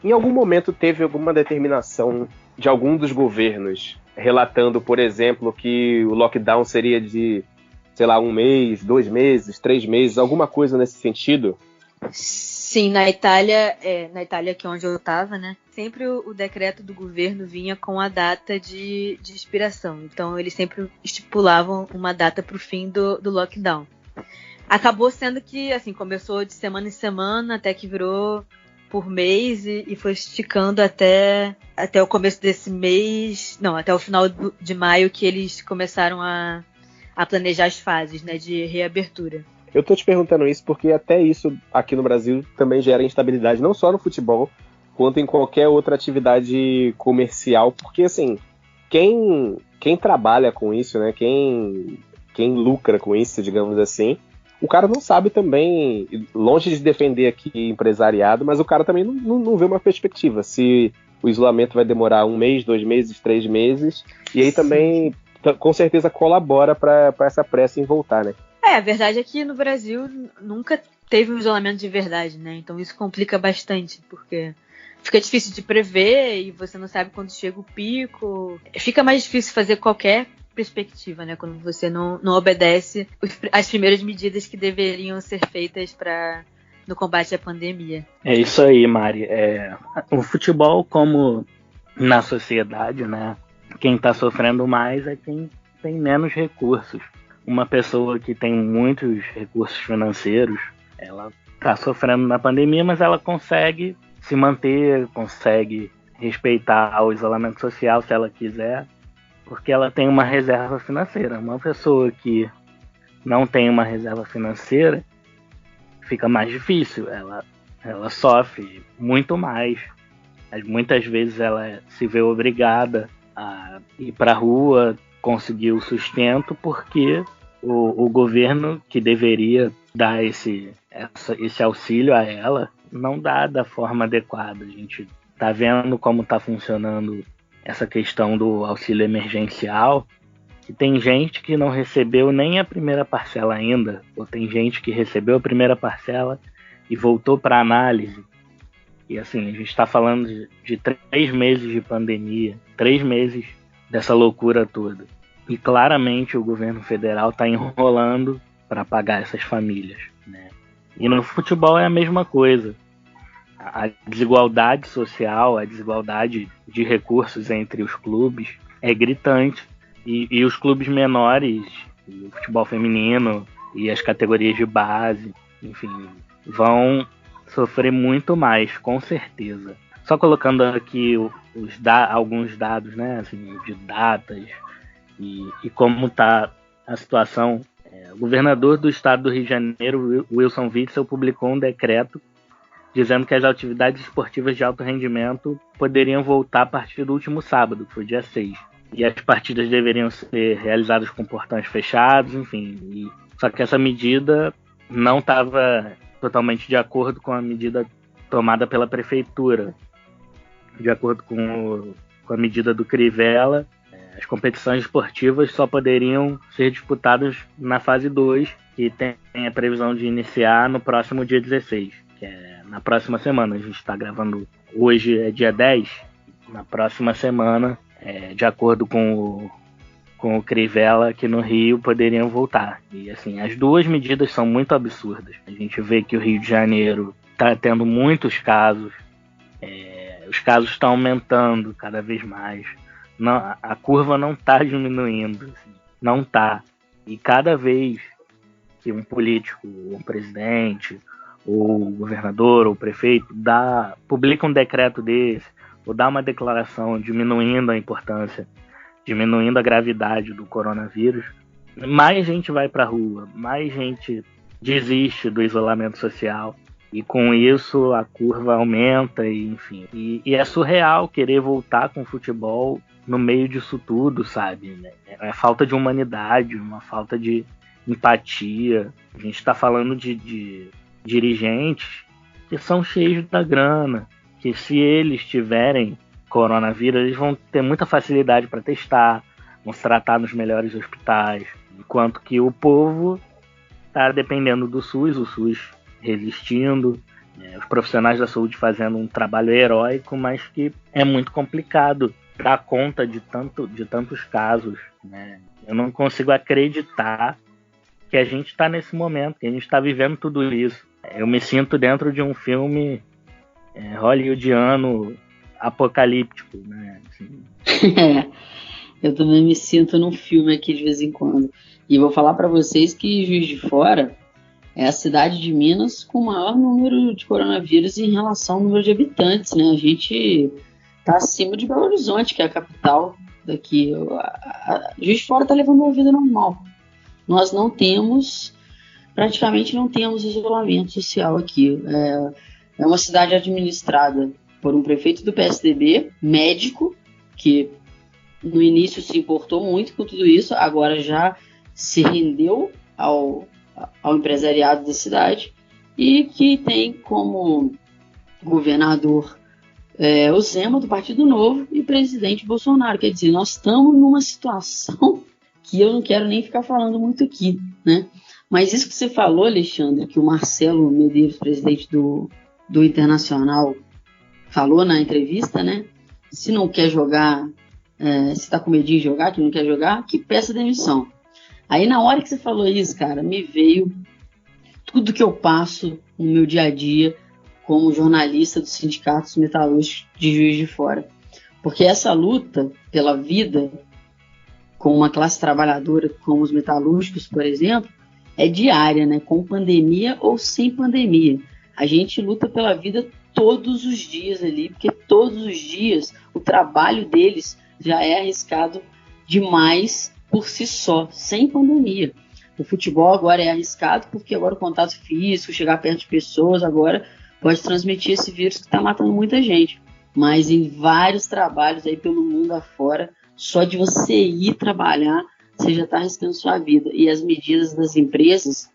Em algum momento teve alguma determinação de algum dos governos relatando, por exemplo, que o lockdown seria de, sei lá, 1 mês, 2 meses, 3 meses, alguma coisa nesse sentido? Sim, na Itália, que é onde eu estava, né? Sempre o decreto do governo vinha com a data de expiração. Então, eles sempre estipulavam uma data para o fim do lockdown. Acabou sendo que, assim, começou de semana em semana, até que virou por mês e foi esticando até o começo desse mês. Não, até o final de maio, que eles começaram a planejar as fases, né, de reabertura. Eu tô te perguntando isso porque até isso aqui no Brasil também gera instabilidade, não só no futebol, quanto em qualquer outra atividade comercial, porque assim, quem trabalha com isso, né, quem lucra com isso, digamos assim, o cara não sabe também, longe de defender aqui empresariado, mas o cara também não vê uma perspectiva, se o isolamento vai demorar 1 mês, 2 meses, 3 meses, e aí também com certeza colabora para essa pressa em voltar, né? A verdade é que no Brasil nunca teve um isolamento de verdade, né? Então isso complica bastante, porque fica difícil de prever e você não sabe quando chega o pico. Fica mais difícil fazer qualquer perspectiva, né? Quando você não obedece as primeiras medidas que deveriam ser feitas no combate à pandemia. É isso aí, Mari. O futebol, como na sociedade, né? Quem está sofrendo mais é quem tem menos recursos. Uma pessoa que tem muitos recursos financeiros, ela está sofrendo na pandemia, mas ela consegue se manter, consegue respeitar o isolamento social se ela quiser, porque ela tem uma reserva financeira. Uma pessoa que não tem uma reserva financeira, fica mais difícil, ela sofre muito mais. Muitas vezes ela se vê obrigada a ir para a rua, conseguir o sustento, porque o governo, que deveria dar esse auxílio a ela, não dá da forma adequada. A gente está vendo como está funcionando essa questão do auxílio emergencial, que tem gente que não recebeu nem a primeira parcela ainda, ou tem gente que recebeu a primeira parcela e voltou para análise. E assim, a gente está falando de 3 meses de pandemia, 3 meses dessa loucura toda. E claramente o governo federal está enrolando para pagar essas famílias, né? E no futebol é a mesma coisa. A desigualdade social, a desigualdade de recursos entre os clubes é gritante. E os clubes menores, o futebol feminino e as categorias de base, enfim, vão sofrer muito mais, com certeza. Só colocando aqui alguns dados, né, assim, de datas e como está a situação. O governador do estado do Rio de Janeiro, Wilson Witzel, publicou um decreto dizendo que as atividades esportivas de alto rendimento poderiam voltar a partir do último sábado, que foi dia 6. E as partidas deveriam ser realizadas com portões fechados, enfim. Só que essa medida não estava totalmente de acordo com a medida tomada pela prefeitura. De acordo com a medida do Crivella, as competições esportivas só poderiam ser disputadas na fase 2, que tem a previsão de iniciar no próximo dia 16, que é na próxima semana. A gente está gravando hoje, é dia 10. Na próxima semana, de acordo com o Crivella, aqui no Rio, poderiam voltar. E assim, as duas medidas são muito absurdas. A gente vê que o Rio de Janeiro está tendo muitos casos, os casos estão aumentando cada vez mais. Não, a curva não está diminuindo. Assim. não tá. E cada vez que um político, um presidente, ou o governador, ou o prefeito publica um decreto desse, ou dá uma declaração diminuindo a importância, diminuindo a gravidade do coronavírus, mais gente vai para a rua, mais gente desiste do isolamento social. E com isso a curva aumenta, e, enfim. E é surreal querer voltar com o futebol no meio disso tudo, sabe? É falta de humanidade, uma falta de empatia. A gente está falando de dirigentes que são cheios da grana, que se eles tiverem coronavírus, eles vão ter muita facilidade para testar, vão se tratar nos melhores hospitais, enquanto que o povo está dependendo do SUS, o SUS resistindo, os profissionais da saúde fazendo um trabalho heróico, mas que é muito complicado dar conta de tantos casos, né? Eu não consigo acreditar que a gente está nesse momento, que a gente está vivendo tudo isso. Eu me sinto dentro de um filme hollywoodiano apocalíptico, né? Assim. Eu também me sinto num filme aqui de vez em quando. E vou falar para vocês que Juiz de Fora é a cidade de Minas com o maior número de coronavírus em relação ao número de habitantes, né? A gente está acima de Belo Horizonte, que é a capital daqui. Juiz de Fora está levando uma vida normal. Nós praticamente não temos isolamento social aqui. É uma cidade administrada por um prefeito do PSDB, médico, que no início se importou muito com tudo isso, agora já se rendeu ao empresariado da cidade, e que tem como governador o Zema, do Partido Novo, e presidente Bolsonaro. Quer dizer, nós estamos numa situação que eu não quero nem ficar falando muito aqui, né? Mas isso que você falou, Alexandre, que o Marcelo Medeiros, presidente do Internacional, falou na entrevista, né? Se não quer jogar, se está com medinho de jogar, que não quer jogar, que peça demissão. Aí na hora que você falou isso, cara, me veio tudo que eu passo no meu dia a dia como jornalista dos sindicatos metalúrgicos de Juiz de Fora. Porque essa luta pela vida com uma classe trabalhadora como os metalúrgicos, por exemplo, é diária, né? Com pandemia ou sem pandemia. A gente luta pela vida todos os dias ali, porque todos os dias o trabalho deles já é arriscado demais por si só, sem pandemia. O futebol agora é arriscado porque agora o contato físico, chegar perto de pessoas, agora pode transmitir esse vírus que está matando muita gente. Mas em vários trabalhos aí pelo mundo afora, só de você ir trabalhar, você já está arriscando sua vida. E as medidas das empresas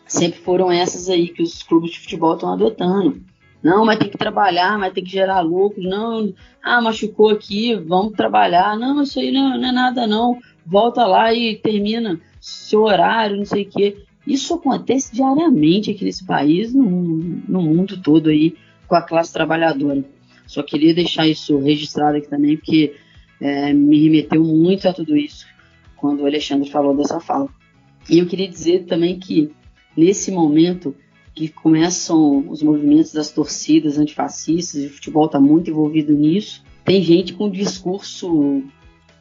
sempre foram essas aí que os clubes de futebol estão adotando. Não, mas tem que trabalhar, mas tem que gerar lucro. Não, machucou aqui, vamos trabalhar. Não, isso aí não é nada não. Volta lá e termina seu horário, não sei o quê. Isso acontece diariamente aqui nesse país, no mundo todo aí, com a classe trabalhadora. Só queria deixar isso registrado aqui também, porque me remeteu muito a tudo isso, quando o Alexandre falou dessa fala. E eu queria dizer também que, nesse momento que começam os movimentos das torcidas antifascistas, e o futebol está muito envolvido nisso, tem gente com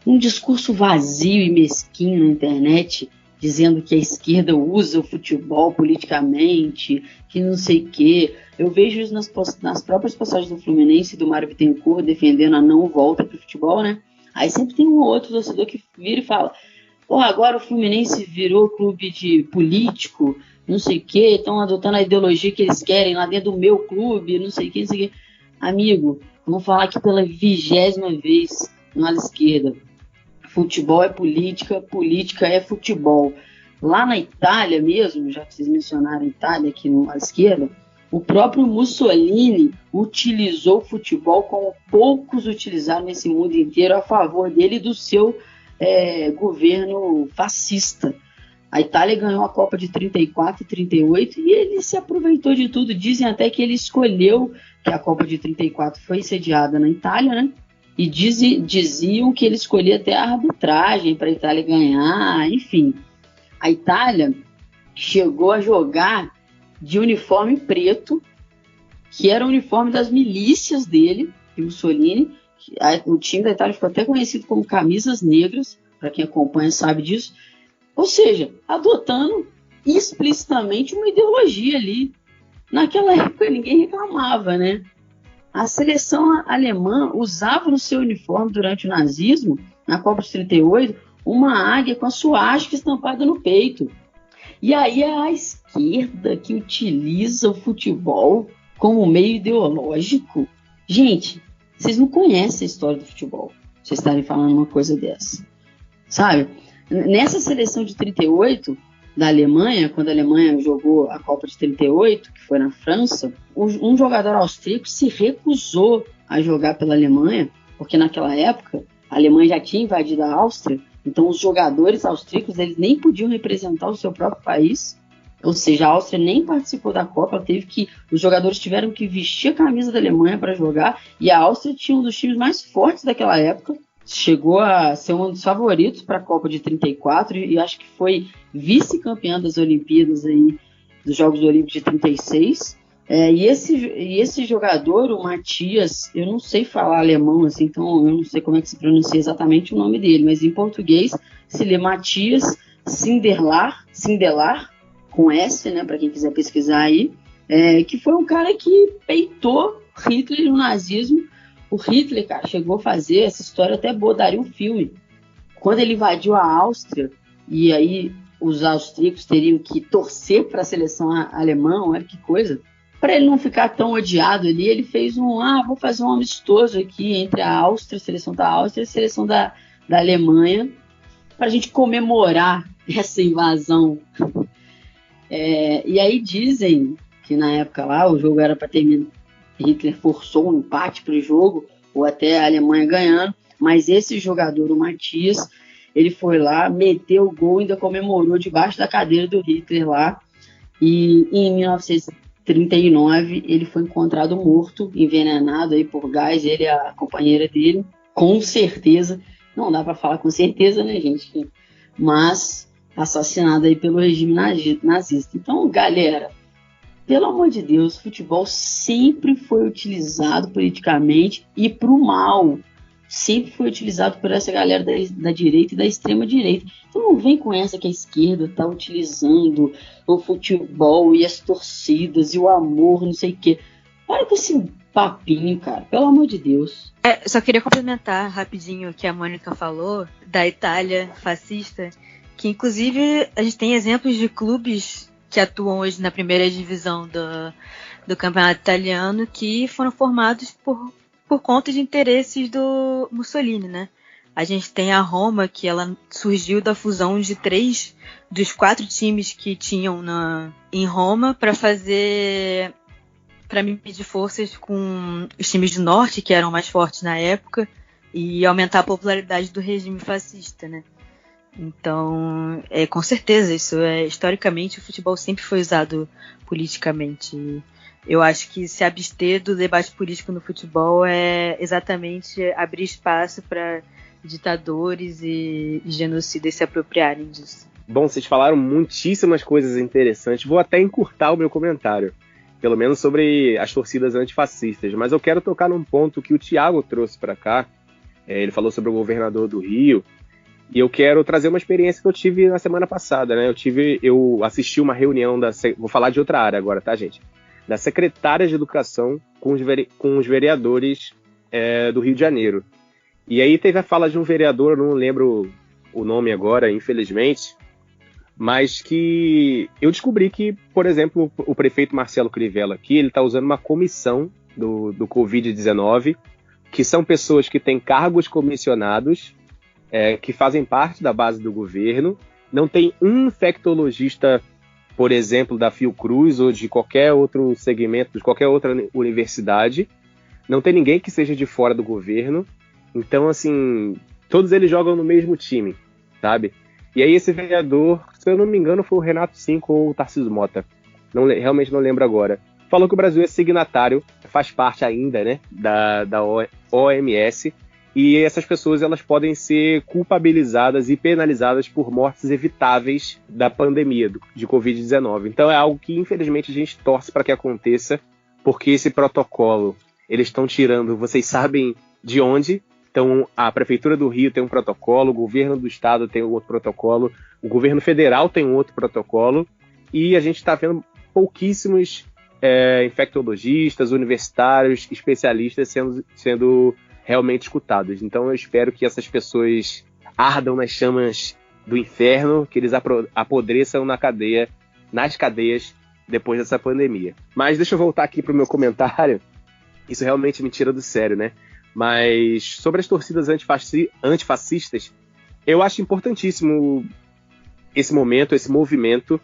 um discurso vazio e mesquinho na internet, dizendo que a esquerda usa o futebol politicamente, que não sei o quê. Eu vejo isso nas próprias passagens do Fluminense e do Mário Bittencourt defendendo a não volta para o futebol, né? Aí sempre tem um ou outro torcedor que vira e fala: agora o Fluminense virou clube de político, não sei o quê, estão adotando a ideologia que eles querem lá dentro do meu clube, não sei o quê, não sei o quê. Amigo, vamos falar aqui pela 20ª vez no ala esquerda. Futebol é política, política é futebol. Lá na Itália mesmo, já que vocês mencionaram a Itália aqui no ala esquerda, o próprio Mussolini utilizou o futebol como poucos utilizaram nesse mundo inteiro a favor dele e do seu governo fascista. A Itália ganhou a Copa de 34 e 38 e ele se aproveitou de tudo. Dizem até que ele escolheu que a Copa de 34 foi sediada na Itália, né? E diziam que ele escolhia até a arbitragem para a Itália ganhar, enfim. A Itália chegou a jogar de uniforme preto, que era o uniforme das milícias dele, de Mussolini. O time da Itália ficou até conhecido como Camisas Negras, para quem acompanha sabe disso. Ou seja, adotando explicitamente uma ideologia ali. Naquela época ninguém reclamava, né? A seleção alemã usava no seu uniforme durante o nazismo, na Copa de 38, uma águia com a suástica estampada no peito. E aí é a esquerda que utiliza o futebol como meio ideológico. Gente, vocês não conhecem a história do futebol, vocês estarem falando uma coisa dessa. Sabe? Nessa seleção de 38 da Alemanha, quando a Alemanha jogou a Copa de 38, que foi na França, um jogador austríaco se recusou a jogar pela Alemanha, porque naquela época a Alemanha já tinha invadido a Áustria, então os jogadores austríacos eles nem podiam representar o seu próprio país, ou seja, a Áustria nem participou da Copa, os jogadores tiveram que vestir a camisa da Alemanha para jogar, e a Áustria tinha um dos times mais fortes daquela época, chegou a ser um dos favoritos para a Copa de 34 e acho que foi vice-campeã das Olimpíadas aí, dos Jogos Olímpicos de 36. E esse jogador, o Matias, eu não sei falar alemão, assim, então eu não sei como é que se pronuncia exatamente o nome dele, mas em português se lê Matias Sindelar, com S, né, para quem quiser pesquisar aí, que foi um cara que peitou Hitler no nazismo. O Hitler, cara, chegou a fazer essa história até boa, daria um filme. Quando ele invadiu a Áustria, e aí os austríacos teriam que torcer para a seleção alemã, olha que coisa. Para ele não ficar tão odiado ali, ele fez vou fazer um amistoso aqui entre a Áustria, a seleção da Áustria e a seleção da Alemanha, para a gente comemorar essa invasão. E aí dizem que na época lá, o jogo era para terminar, Hitler forçou um empate para o jogo, ou até a Alemanha ganhando, mas esse jogador, o Matias, ele foi lá, meteu o gol e ainda comemorou debaixo da cadeira do Hitler lá, e em 1939 ele foi encontrado morto, envenenado aí por gás, ele e a companheira dele, com certeza, não dá para falar com certeza, né, gente, mas assassinado aí pelo regime nazista. Então, galera, pelo amor de Deus, o futebol sempre foi utilizado politicamente e para o mal. Sempre foi utilizado por essa galera da direita e da extrema direita. Então não vem com essa que a esquerda está utilizando o futebol e as torcidas e o amor, não sei o quê. Para com esse papinho, cara. Pelo amor de Deus. Só queria complementar rapidinho o que a Mônica falou da Itália fascista, que inclusive a gente tem exemplos de clubes que atuam hoje na primeira divisão do campeonato italiano, que foram formados por conta de interesses do Mussolini, né? A gente tem a Roma, que ela surgiu da fusão de 3 dos 4 times que tinham em Roma para medir forças com os times do norte, que eram mais fortes na época, e aumentar a popularidade do regime fascista, né? Então, com certeza, historicamente o futebol sempre foi usado politicamente. Eu acho que se abster do debate político no futebol é exatamente abrir espaço para ditadores e genocidas se apropriarem disso. Bom, vocês falaram muitíssimas coisas interessantes. Vou até encurtar o meu comentário, pelo menos sobre as torcidas antifascistas. Mas eu quero tocar num ponto que o Thiago trouxe para cá. Ele falou sobre o governador do Rio. E eu quero trazer uma experiência que eu tive na semana passada, né? Eu assisti uma reunião vou falar de outra área agora, tá, gente? Da secretária de Educação com os vereadores do Rio de Janeiro. E aí teve a fala de um vereador, eu não lembro o nome agora, infelizmente, mas que eu descobri que, por exemplo, o prefeito Marcelo Crivella aqui, ele está usando uma comissão do Covid-19, que são pessoas que têm cargos comissionados, que fazem parte da base do governo. Não tem um infectologista, por exemplo, da Fiocruz ou de qualquer outro segmento, de qualquer outra universidade. Não tem ninguém que seja de fora do governo. Então, assim, todos eles jogam no mesmo time, sabe? E aí esse vereador, se eu não me engano, foi o Renato Cinco ou o Tarcísio Mota. Realmente não lembro agora. Falou que o Brasil é signatário, faz parte ainda, né, da OMS. E essas pessoas, elas podem ser culpabilizadas e penalizadas por mortes evitáveis da pandemia de Covid-19. Então é algo que, infelizmente, a gente torce para que aconteça, porque esse protocolo, eles estão tirando, vocês sabem de onde, Então, a Prefeitura do Rio tem um protocolo, o governo do estado tem outro protocolo, o governo federal tem um outro protocolo, e a gente está vendo pouquíssimos infectologistas, universitários, especialistas sendo realmente escutados. Então, eu espero que essas pessoas ardam nas chamas do inferno, que eles apodreçam nas cadeias, depois dessa pandemia. Mas deixa eu voltar aqui para o meu comentário. Isso realmente me tira do sério, né? Mas sobre as torcidas antifascistas, eu acho importantíssimo esse momento, esse movimento.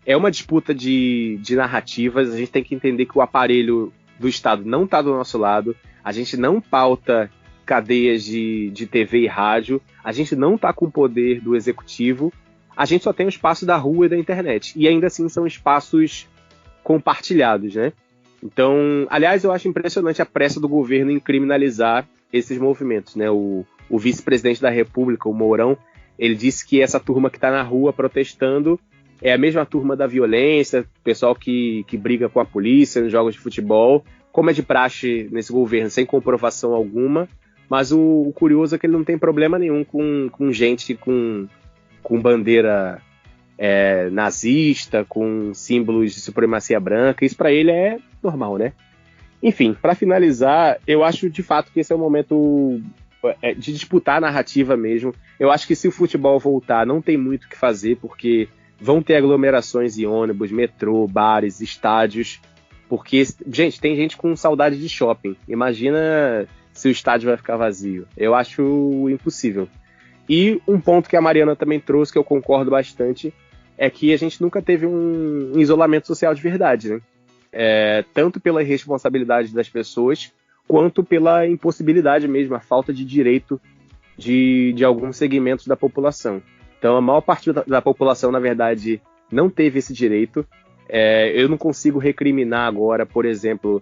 É uma disputa de narrativas. A gente tem que entender que o aparelho do Estado não está do nosso lado. A gente não pauta cadeias de TV e rádio. A gente não está com o poder do executivo. A gente só tem o espaço da rua e da internet. E ainda assim são espaços compartilhados, né? Então, aliás, eu acho impressionante a pressa do governo em criminalizar esses movimentos, né? O vice-presidente da República, o Mourão, ele disse que essa turma que está na rua protestando é a mesma turma da violência, pessoal que briga com a polícia nos jogos de futebol, como é de praxe nesse governo, sem comprovação alguma. Mas o curioso é que ele não tem problema nenhum com gente com bandeira nazista, com símbolos de supremacia branca. Isso para ele é normal, né? Enfim, para finalizar, eu acho de fato que esse é o momento de disputar a narrativa mesmo. Eu acho que se o futebol voltar, não tem muito o que fazer, porque vão ter aglomerações em ônibus, metrô, bares, estádios. Porque, gente, tem gente com saudade de shopping. Imagina se o estádio vai ficar vazio. Eu acho impossível. E um ponto que a Mariana também trouxe, que eu concordo bastante, é que a gente nunca teve um isolamento social de verdade, né? Tanto pela irresponsabilidade das pessoas, quanto pela impossibilidade mesmo, a falta de direito de alguns segmentos da população. Então, a maior parte da população, na verdade, não teve esse direito. Eu não consigo recriminar agora, por exemplo,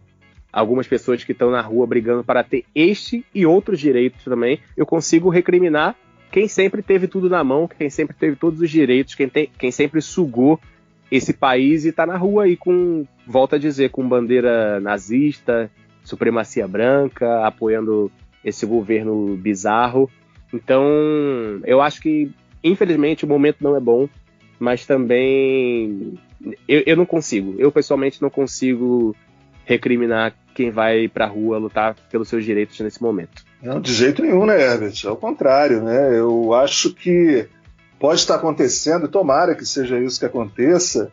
algumas pessoas que estão na rua brigando para ter este e outros direitos também. Eu consigo recriminar quem sempre teve tudo na mão, quem sempre teve todos os direitos, quem sempre sugou esse país e está na rua aí volto a dizer, com bandeira nazista, supremacia branca, apoiando esse governo bizarro. Então, eu acho que, infelizmente, o momento não é bom, mas também eu não consigo. Eu, pessoalmente, não consigo recriminar quem vai pra rua lutar pelos seus direitos nesse momento. Não, de jeito nenhum, né, Herbert? Ao contrário, né? Eu acho que pode estar acontecendo, e tomara que seja isso que aconteça,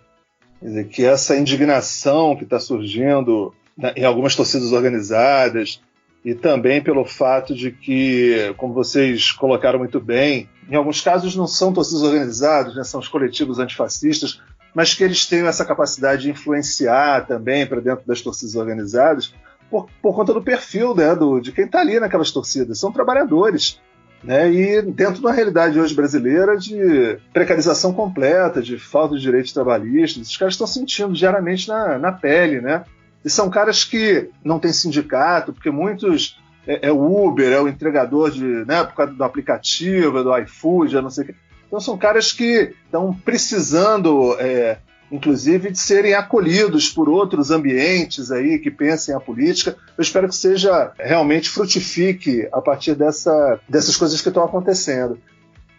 quer dizer, que essa indignação que está surgindo em algumas torcidas organizadas, e também pelo fato de que, como vocês colocaram muito bem, em alguns casos não são torcidas organizadas, né, são os coletivos antifascistas, mas que eles tenham essa capacidade de influenciar também para dentro das torcidas organizadas por conta do perfil, né, de quem está ali naquelas torcidas. São trabalhadores, né, e dentro de uma realidade hoje brasileira de precarização completa, de falta de direitos trabalhistas, esses caras estão sentindo diariamente na pele, né? E são caras que não têm sindicato, porque muitos o Uber, o entregador por causa do aplicativo, do iFood, não sei o quê. Então são caras que estão precisando, inclusive, de serem acolhidos por outros ambientes aí que pensem a política. Eu espero que realmente frutifique a partir dessas coisas que estão acontecendo.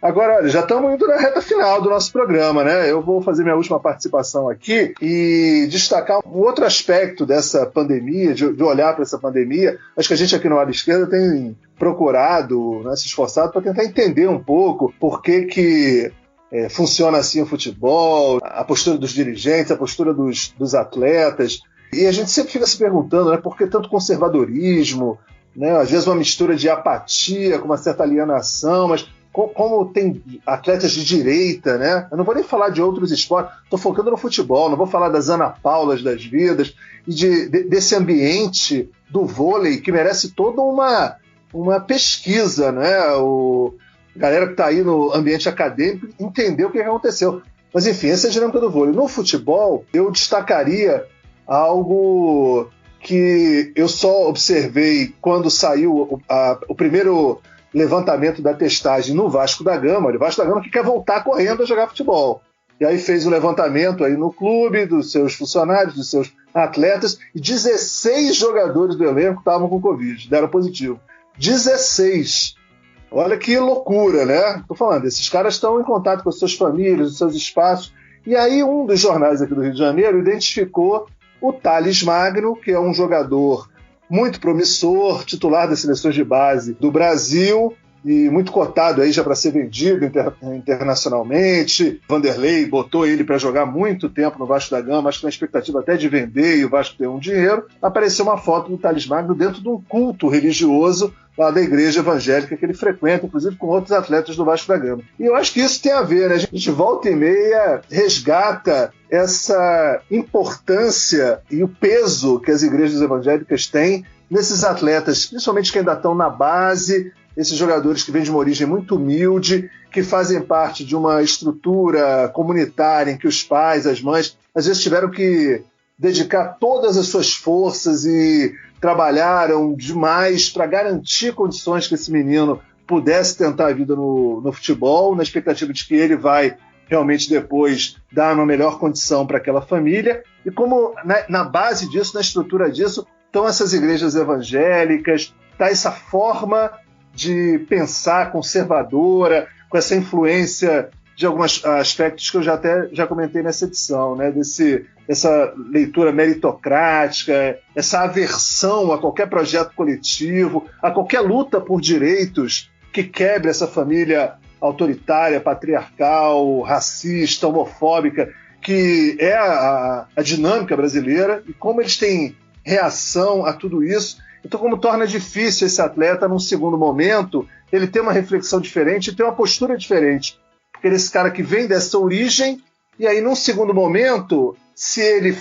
Agora, olha, já estamos indo na reta final do nosso programa, né? Eu vou fazer minha última participação aqui e destacar um outro aspecto dessa pandemia, de olhar para essa pandemia. Acho que a gente aqui no Ala Esquerda tem procurado, né, se esforçado para tentar entender um pouco por que funciona assim o futebol, a postura dos dirigentes, a postura dos atletas. E a gente sempre fica se perguntando, né, por que tanto conservadorismo, né? Às vezes uma mistura de apatia com uma certa alienação, mas como tem atletas de direita, né? Eu não vou nem falar de outros esportes, estou focando no futebol, não vou falar das Ana Paulas das vidas e desse ambiente do vôlei que merece toda uma pesquisa, né? A galera que está aí no ambiente acadêmico entendeu o que aconteceu. Mas enfim, essa é a dinâmica do vôlei. No futebol, eu destacaria algo que eu só observei quando saiu o primeiro levantamento da testagem no Vasco da Gama. O Vasco da Gama que quer voltar correndo a jogar futebol. E aí fez um levantamento aí no clube, dos seus funcionários, dos seus atletas, e 16 jogadores do elenco estavam com Covid, deram positivo. 16. Olha que loucura, né? Tô falando, esses caras estão em contato com as suas famílias, os seus espaços. E aí um dos jornais aqui do Rio de Janeiro identificou o Thales Magno, que é um jogador muito promissor, titular das seleções de base do Brasil, e muito cotado aí já para ser vendido internacionalmente. Vanderlei botou ele para jogar muito tempo no Vasco da Gama, acho que na expectativa até de vender e o Vasco ter um dinheiro. Apareceu uma foto do Thales Magno dentro de um culto religioso lá da igreja evangélica que ele frequenta, inclusive com outros atletas do Vasco da Gama. E eu acho que isso tem a ver, né? A gente volta e meia resgata essa importância e o peso que as igrejas evangélicas têm nesses atletas, principalmente que ainda estão na base, esses jogadores que vêm de uma origem muito humilde, que fazem parte de uma estrutura comunitária em que os pais, as mães, às vezes tiveram que dedicar todas as suas forças e trabalharam demais para garantir condições que esse menino pudesse tentar a vida no futebol, na expectativa de que ele vai realmente depois dar uma melhor condição para aquela família. E como na base disso, na estrutura disso, estão essas igrejas evangélicas, está essa forma de pensar conservadora, com essa influência de alguns aspectos que eu já comentei nessa edição, né? Essa leitura meritocrática, essa aversão a qualquer projeto coletivo, a qualquer luta por direitos que quebre essa família autoritária, patriarcal, racista, homofóbica, que é a dinâmica brasileira, e como eles têm reação a tudo isso. Então, como torna difícil esse atleta, num segundo momento, ele ter uma reflexão diferente, ter uma postura diferente. Porque ele é esse cara que vem dessa origem, e aí, num segundo momento, se ele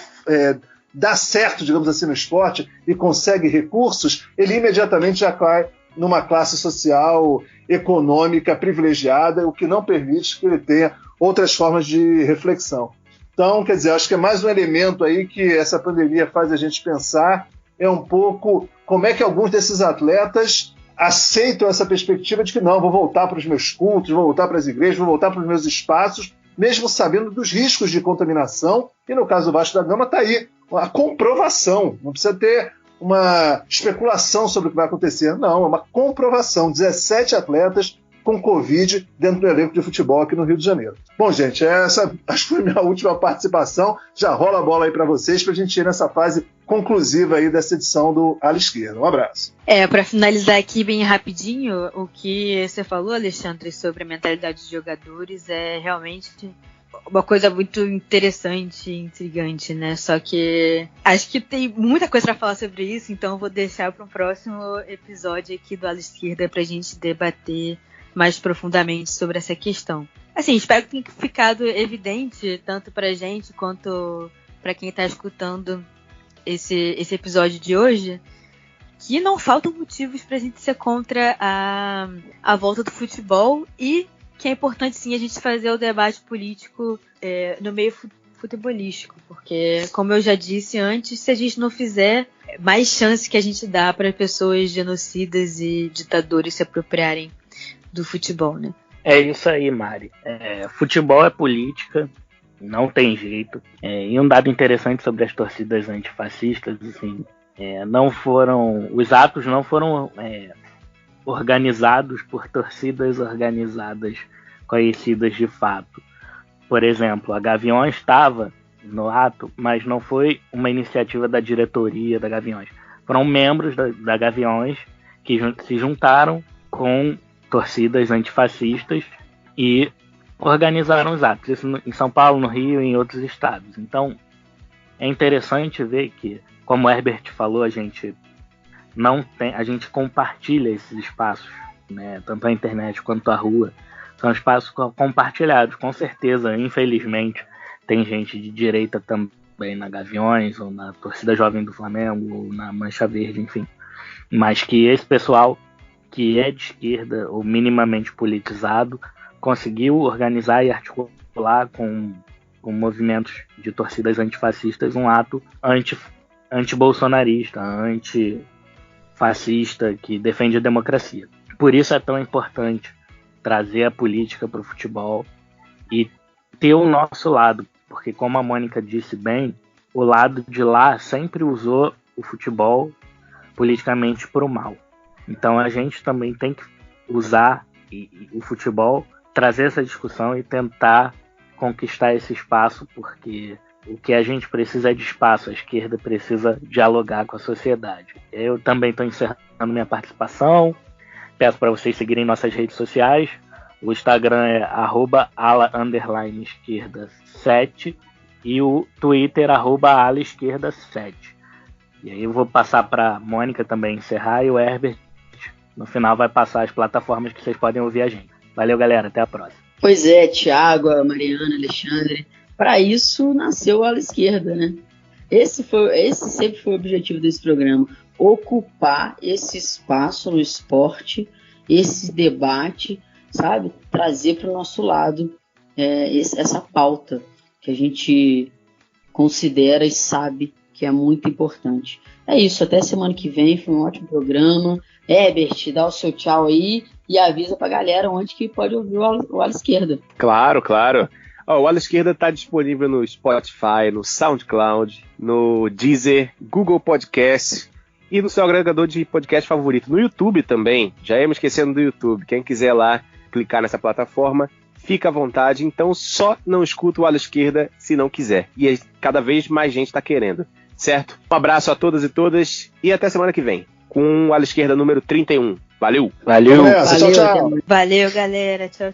dá certo, digamos assim, no esporte, e consegue recursos, ele imediatamente já cai numa classe social, econômica privilegiada, o que não permite que ele tenha outras formas de reflexão. Então, quer dizer, acho que é mais um elemento aí que essa pandemia faz a gente pensar, é um pouco como é que alguns desses atletas aceitam essa perspectiva de que não, vou voltar para os meus cultos, vou voltar para as igrejas, vou voltar para os meus espaços, mesmo sabendo dos riscos de contaminação, e no caso do Vasco da Gama está aí a comprovação, não precisa ter uma especulação sobre o que vai acontecer, não, é uma comprovação, 17 atletas com Covid dentro do elenco de futebol aqui no Rio de Janeiro. Bom, gente, essa acho que foi a minha última participação, já rola a bola aí para vocês, para a gente ir nessa fase conclusiva aí dessa edição do Ala Esquerda. Um abraço. Para finalizar aqui bem rapidinho, o que você falou, Alexandre, sobre a mentalidade dos jogadores é realmente uma coisa muito interessante e intrigante, né? Só que acho que tem muita coisa para falar sobre isso, então eu vou deixar para um próximo episódio aqui do Ala Esquerda para a gente debater mais profundamente sobre essa questão. Assim, espero que tenha ficado evidente, tanto pra gente quanto para quem está escutando esse episódio de hoje, que não faltam motivos pra gente ser contra a volta do futebol e que é importante sim a gente fazer o debate político no meio futebolístico, porque, como eu já disse antes, se a gente não fizer, mais chance que a gente dá para pessoas genocidas e ditadores se apropriarem do futebol, né? É isso aí, Mari. Futebol é política, não tem jeito. E um dado interessante sobre as torcidas antifascistas, assim, os atos não foram organizados por torcidas organizadas conhecidas de fato. Por exemplo, a Gaviões estava no ato, mas não foi uma iniciativa da diretoria da Gaviões. Foram membros da Gaviões que se juntaram com torcidas antifascistas e organizaram os atos. Isso em São Paulo, no Rio e em outros estados. Então, é interessante ver que, como o Herbert falou, a gente compartilha esses espaços, né? Tanto a internet quanto a rua. São espaços compartilhados. Com certeza, infelizmente, tem gente de direita também na Gaviões, ou na torcida jovem do Flamengo, ou na Mancha Verde, enfim. Mas que esse pessoal que é de esquerda ou minimamente politizado conseguiu organizar e articular com movimentos de torcidas antifascistas um ato anti-bolsonarista, antifascista, que defende a democracia. Por isso é tão importante trazer a política para o futebol e ter o nosso lado, porque, como a Mônica disse bem, o lado de lá sempre usou o futebol politicamente para o mal. Então a gente também tem que usar o futebol, trazer essa discussão e tentar conquistar esse espaço, porque o que a gente precisa é de espaço, a esquerda precisa dialogar com a sociedade. Eu também estou encerrando minha participação, peço para vocês seguirem nossas redes sociais, o Instagram é @ala_esquerda7 e o Twitter @alaesquerda7. E aí eu vou passar para Mônica também encerrar e o Herbert no final vai passar as plataformas que vocês podem ouvir a gente. Valeu, galera, até a próxima. Pois é, Thiago, Mariana, Alexandre, para isso nasceu a Ala Esquerda, né? Esse sempre foi o objetivo desse programa, ocupar esse espaço no esporte, esse debate, sabe? Trazer para o nosso lado essa pauta que a gente considera e sabe que é muito importante. É isso, até semana que vem, foi um ótimo programa. Herbert, dá o seu tchau aí e avisa pra galera onde que pode ouvir o Ala Esquerda. Claro. O Ala Esquerda está disponível no Spotify, no SoundCloud, no Deezer, Google Podcast e no seu agregador de podcast favorito. No YouTube também, já ia me esquecendo do YouTube. Quem quiser lá clicar nessa plataforma, fica à vontade. Então só não escuta o Ala Esquerda se não quiser. E cada vez mais gente está querendo, certo? Um abraço a todas e todas e até semana que vem com o Ala Esquerda número 31. Valeu! Tchau. Valeu, galera. Tchau.